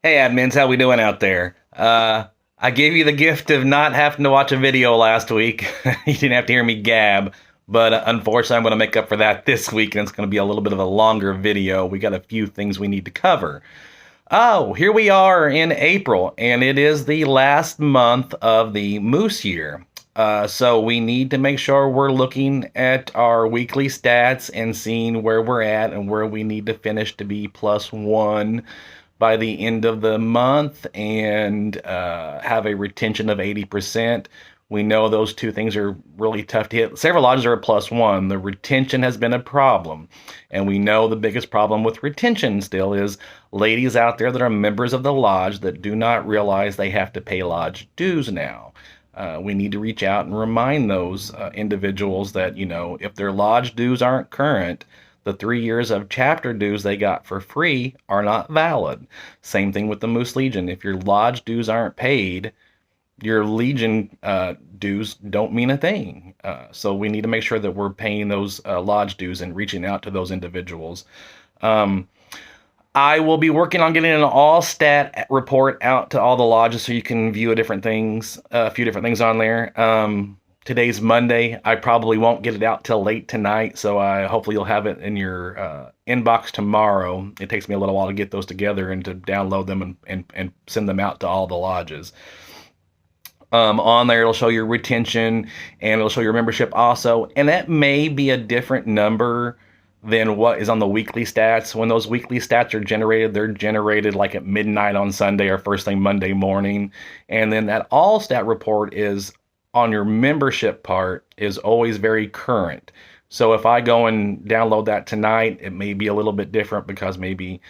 Hey admins, how we doing out there? I gave you the gift of not having to watch a video last week. You didn't have to hear me gab, but unfortunately, I'm going to make up for that this week, and it's going to be a little bit of a longer video. We got a few things we need to cover. Oh, here we are in April, and it is the last month of the Moose year. So we need to make sure we're looking at our weekly stats and seeing where we're at and where we need to finish to be +1 by the end of the month and have a retention of 80%. We know those two things are really tough to hit. Several lodges are a +1. The retention has been a problem. And we know the biggest problem with retention still is ladies out there that are members of the lodge that do not realize they have to pay lodge dues now. We need to reach out and remind those individuals that, if their lodge dues aren't current, the 3 years of chapter dues they got for free are not valid. Same thing with the Moose Legion. If your lodge dues aren't paid, your Legion dues don't mean a thing. So we need to make sure that we're paying those lodge dues and reaching out to those individuals. I will be working on getting an all stat report out to all the lodges so you can view a few different things on there. Today's Monday. I probably won't get it out till late tonight, so hopefully you'll have it in your inbox tomorrow. It takes me a little while to get those together and to download them and send them out to all the lodges. On there, it'll show your retention and it'll show your membership also, and that may be a different number than what is on the weekly stats. When those weekly stats are generated, they're generated like at midnight on Sunday or first thing Monday morning, and then that all stat report is on your membership part is always very current. So if I go and download that tonight, it may be a little bit different because maybe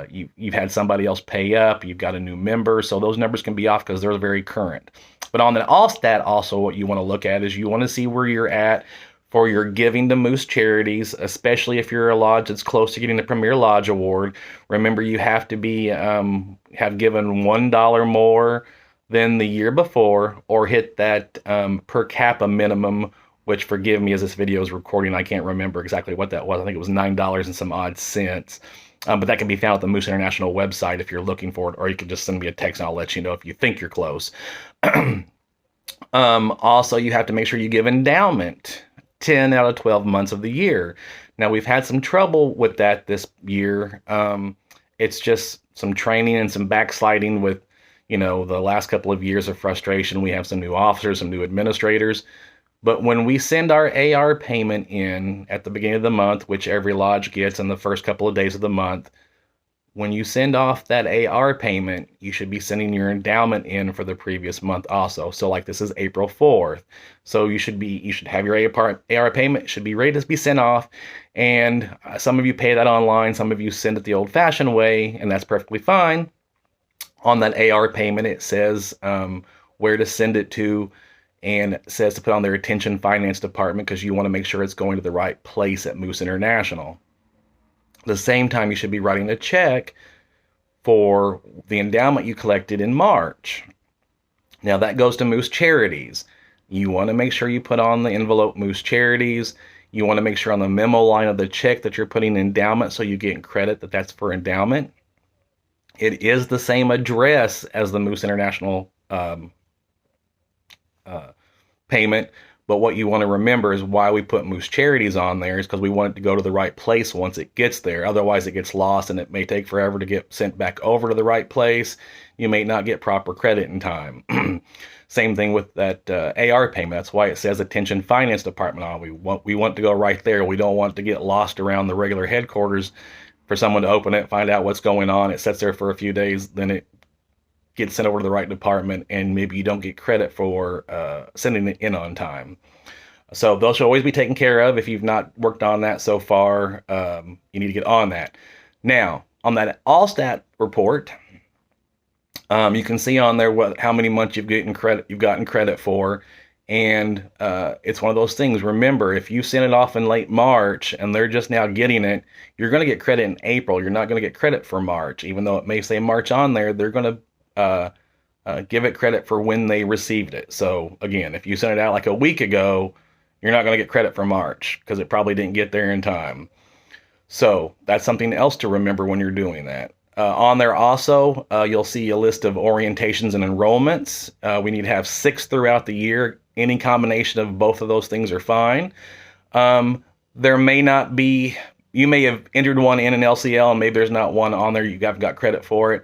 you've had somebody else pay up, you've got a new member, so those numbers can be off because they're very current. But on the all stat, also what you want to look at is you want to see where you're at for your giving to Moose charities, especially if you're a lodge that's close to getting the Premier Lodge Award. Remember, you have to be have given $1 more than the year before, or hit that per capita minimum, which, forgive me, as this video is recording, I can't remember exactly what that was. I think it was $9 and some odd cents. But that can be found at the Moose International website if you're looking for it, or you can just send me a text and I'll let you know if you think you're close. Also, you have to make sure you give endowment 10 out of 12 months of the year. Now, we've had some trouble with that this year. It's just some training and some backsliding with the last couple of years of frustration. We have some new officers, some new administrators. But when we send our AR payment in at the beginning of the month, which every lodge gets in the first couple of days of the month, when you send off that AR payment, you should be sending your endowment in for the previous month also. So like this is April 4th. So you should have your AR payment should be ready to be sent off. And some of you pay that online, some of you send it the old fashioned way, and that's perfectly fine. On that AR payment, it says where to send it to, and it says to put on their retention finance department because you want to make sure it's going to the right place at Moose International. At the same time, you should be writing a check for the endowment you collected in March. Now that goes to Moose Charities. You want to make sure you put on the envelope Moose Charities. You want to make sure on the memo line of the check that you're putting endowment so you get credit that's for endowment. It is the same address as the Moose International payment, but what you want to remember is why we put Moose Charities on there is because we want it to go to the right place once it gets there. Otherwise, it gets lost and it may take forever to get sent back over to the right place. You may not get proper credit in time. Same thing with that AR payment. That's why it says Attention Finance Department on. We want to go right there. We don't want to get lost around the regular headquarters for someone to open it, find out what's going on. It sits there for a few days, then it gets sent over to the right department, and maybe you don't get credit for sending it in on time. So those should always be taken care of. If you've not worked on that so far, you need to get on that. Now, on that Allstat report, you can see on there how many months you've gotten credit for. And it's one of those things. Remember, if you send it off in late March and they're just now getting it, you're going to get credit in April. You're not going to get credit for March. Even though it may say March on there, they're going to give it credit for when they received it. So again, if you sent it out like a week ago, you're not going to get credit for March because it probably didn't get there in time. So that's something else to remember when you're doing that. On there also, you'll see a list of orientations and enrollments. We need to have 6 throughout the year. Any combination of both of those things are fine. There may not be, you may have entered one in an LCL and maybe there's not one on there. You haven't got credit for it.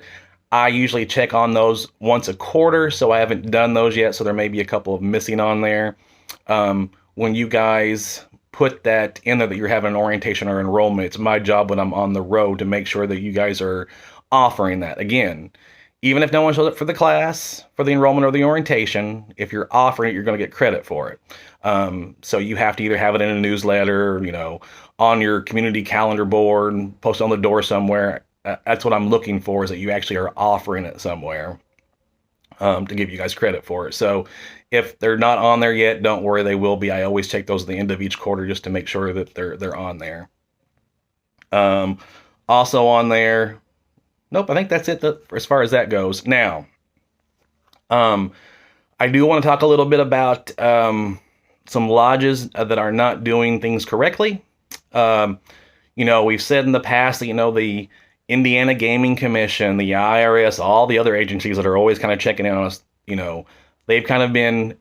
I usually check on those once a quarter, so I haven't done those yet. So there may be a couple of missing on there. When you guys put that in there that you're having an orientation or enrollment, it's my job when I'm on the road to make sure that you guys are offering that. Again, even if no one shows up for the class, for the enrollment or the orientation, if you're offering it, you're going to get credit for it. So you have to either have it in a newsletter, on your community calendar board, post it on the door somewhere. That's what I'm looking for, is that you actually are offering it somewhere to give you guys credit for it. So if they're not on there yet, don't worry, they will be. I always check those at the end of each quarter just to make sure that they're on there. Also on there, nope, I think that's it as far as that goes. Now, I do want to talk a little bit about some lodges that are not doing things correctly. We've said in the past that, the Indiana Gaming Commission, the IRS, all the other agencies that are always kind of checking in on us, they've kind of been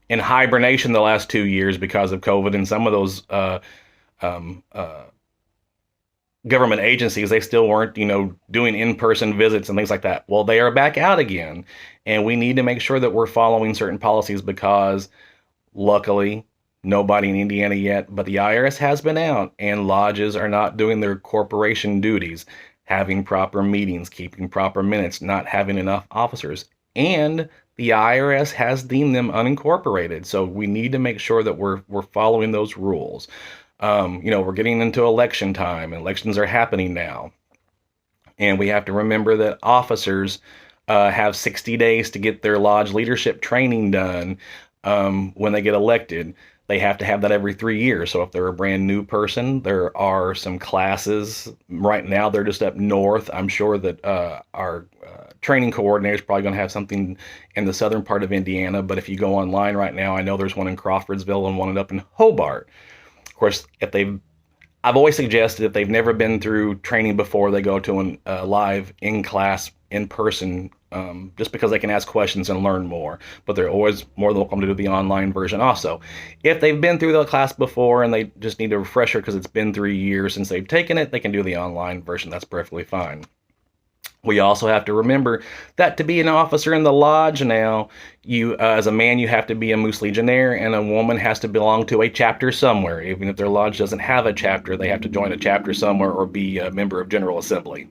in hibernation the last 2 years because of COVID, and some of those government agencies, they still weren't, doing in-person visits and things like that. Well, they are back out again, and we need to make sure that we're following certain policies because, luckily, nobody in Indiana yet, but the IRS has been out, and lodges are not doing their corporation duties, having proper meetings, keeping proper minutes, not having enough officers, and the IRS has deemed them unincorporated. So we need to make sure that we're following those rules. We're getting into election time. Elections are happening now, and we have to remember that officers have 60 days to get their lodge leadership training done when they get elected. They have to have that every 3 years. So if they're a brand new person, there are some classes. Right now, they're just up north. I'm sure that our training coordinator is probably going to have something in the southern part of Indiana. But if you go online right now, I know there's one in Crawfordsville and one up in Hobart. Of course, I've always suggested if they've never been through training before, they go to a live in-class, in-person, just because they can ask questions and learn more. But they're always more than welcome to do the online version also. If they've been through the class before and they just need a refresher because it's been 3 years since they've taken it, they can do the online version. That's perfectly fine. We also have to remember that to be an officer in the lodge now, you, as a man, you have to be a Moose Legionnaire, and a woman has to belong to a chapter somewhere. Even if their lodge doesn't have a chapter, they have to join a chapter somewhere or be a member of General Assembly.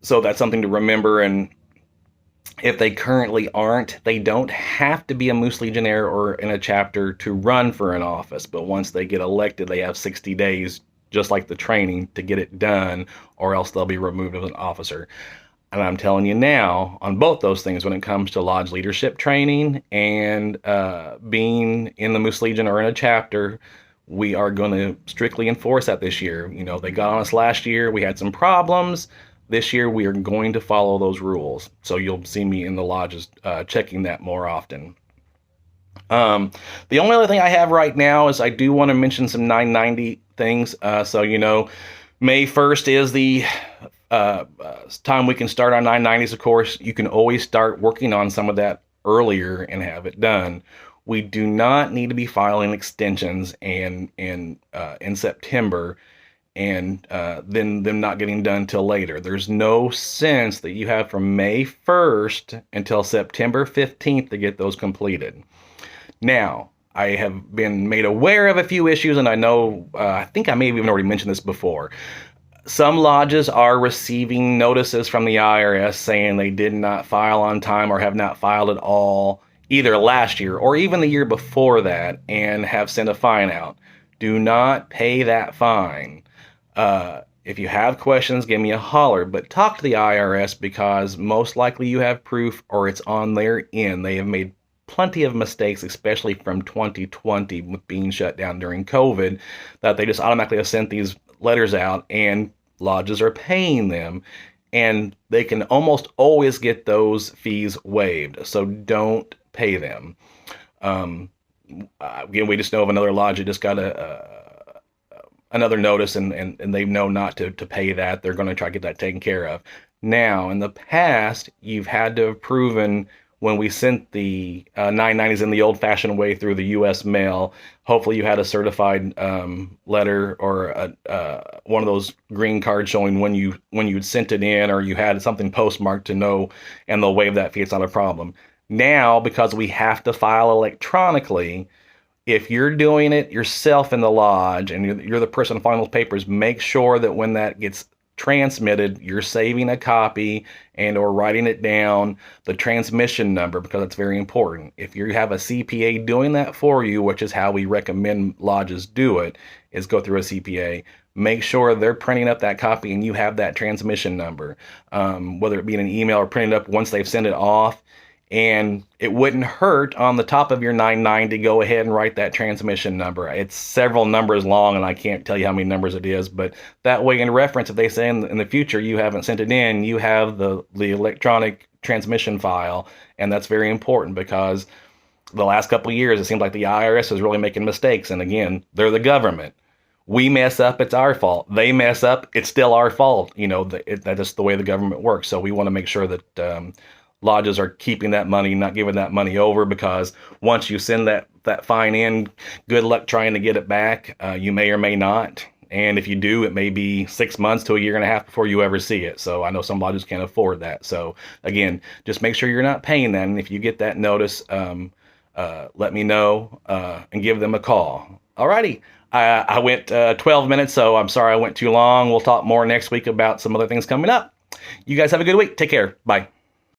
So that's something to remember, and if they currently aren't, they don't have to be a Moose Legionnaire or in a chapter to run for an office, but once they get elected, they have 60 days, just like the training, to get it done, or else they'll be removed as an officer. And I'm telling you now, on both those things, when it comes to lodge leadership training and being in the Moose Legion or in a chapter, we are going to strictly enforce that this year. They got on us last year. We had some problems. This year, we are going to follow those rules. So you'll see me in the lodges checking that more often. The only other thing I have right now is I do want to mention some 990 things. May 1st is the time we can start our 990s. Of course, you can always start working on some of that earlier and have it done. We do not need to be filing extensions in September and then them not getting done till later. There's no sense that you have from May 1st until September 15th to get those completed. Now, I have been made aware of a few issues, and I know, I think I may have even already mentioned this before. Some lodges are receiving notices from the IRS saying they did not file on time or have not filed at all, either last year or even the year before that, and have sent a fine out. Do not pay that fine. If you have questions, give me a holler, but talk to the IRS because most likely you have proof or it's on their end. They have made plenty of mistakes, especially from 2020 with being shut down during COVID, that they just automatically have sent these letters out and lodges are paying them, and they can almost always get those fees waived. So don't pay them. Again, we just know of another lodge that just got an another notice, and they know not to pay that. They're going to try to get that taken care of. Now, in the past, you've had to have proven when we sent the 990s in the old-fashioned way through the U.S. mail. Hopefully, you had a certified letter or one of those green cards showing when you'd sent it in, or you had something postmarked to know, and they'll waive that fee. It's not a problem. Now, because we have to file electronically, if you're doing it yourself in the lodge and you're the person filing those papers, make sure that when that gets transmitted, you're saving a copy and or writing it down, the transmission number, because it's very important. If you have a CPA doing that for you, which is how we recommend lodges do it, is go through a CPA. Make sure they're printing up that copy and you have that transmission number, whether it be in an email or printed up once they've sent it off. And it wouldn't hurt on the top of your 99 to go ahead and write that transmission number. It's several numbers long, and I can't tell you how many numbers it is, but that way, in reference, if they say in the future you haven't sent it in, you have the electronic transmission file, and that's very important because the last couple of years, it seems like the IRS is really making mistakes, and again, they're the government. We mess up, it's our fault. They mess up, it's still our fault. That's just the way the government works, so we want to make sure that lodges are keeping that money, not giving that money over, because once you send that fine in, good luck trying to get it back. You may or may not. And if you do, it may be 6 months to a year and a half before you ever see it. So I know some lodges can't afford that. So again, just make sure you're not paying that. And if you get that notice, let me know and give them a call. Alrighty. I went 12 minutes, so I'm sorry I went too long. We'll talk more next week about some other things coming up. You guys have a good week. Take care. Bye.